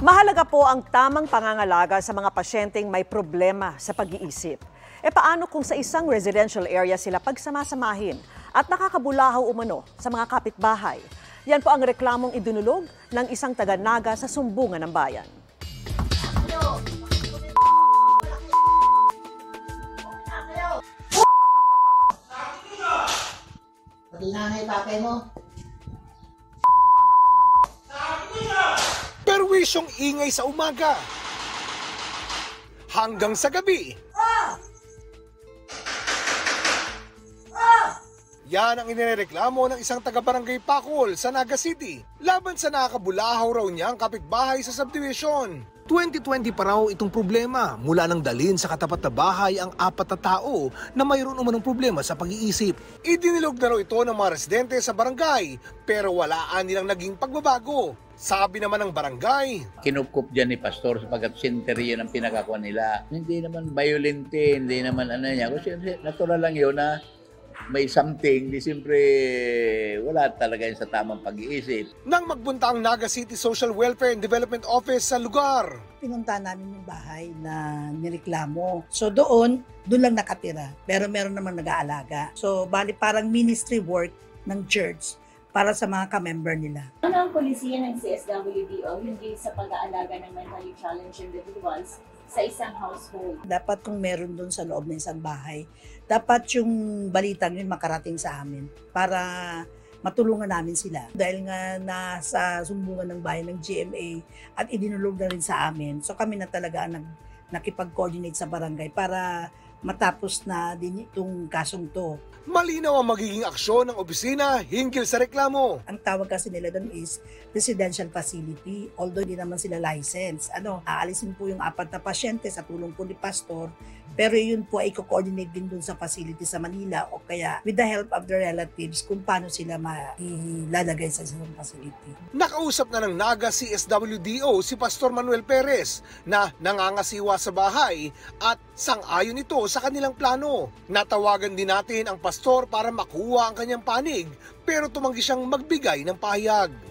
Mahalaga po ang tamang pangangalaga sa mga pasyenteng may problema sa pag-iisip. E paano kung sa isang residential area sila pagsamasamahin at nakakabulahaw umano sa mga kapitbahay? Yan po ang reklamong idinulog ng isang taga-Naga sa Sumbungan ng Bayan. Pati nanay tatay mo. Perwisyong ingay sa umaga hanggang sa gabi. Yan ang inireklamo ng isang taga-barangay Pacol sa Naga City laban sa nakakabulahaw raw niyang kapitbahay sa subdivision. 2020 pa raw itong problema mula nang dalhin sa katapat na bahay ang 4 na tao na mayroon umanong problema sa pag-iisip. Idinilog na raw ito ng mga residente sa barangay pero walaan nilang naging pagbabago. Sabi naman ng barangay, kinukup dyan ni Pastor sapagkat sinteriyo ng pinakakuha nila. Hindi naman violente, hindi naman ano niya. Kasi natural lang yun na may something, di siyempre wala talaga yun sa tamang pag-iisip. Nang magbunta ang Naga City Social Welfare and Development Office sa lugar, Pinunta namin yung bahay na nireklamo. So doon lang nakatira. Pero meron namang nag-aalaga. So bali parang ministry work ng church para sa mga ka-member nila. Ano ang polisiya ng CSWDO hindi sa pag-aalaga ng mentally challenged individuals sa isang household? Dapat kung meron doon sa loob ng isang bahay, dapat yung balitang yun makarating sa amin para matulungan namin sila. Dahil nga nasa sumbungan ng bayan ng GMA at idinulog na rin sa amin. So kami na talaga nakipag-coordinate sa barangay para matapos na din itong kasong to. malinaw ang magiging aksyon ng opisina hinggil sa reklamo. Ang tawag kasi nila doon is residential facility. Although hindi naman sila license. Aalisin po yung 4 na pasyente sa tulong po ni Pastor. Pero yun po ay co-coordinate din doon sa facility sa Manila o kaya with the help of the relatives kung paano sila mailalagay sa isang facility. Nakausap na ng Naga CSWDO si Pastor Manuel Perez na nangangasiwa sa bahay at sang-ayon ito sa kanilang plano. Natawagan din natin ang pastor para makuha ang kanyang panig pero tumanggi siyang magbigay ng pahayag.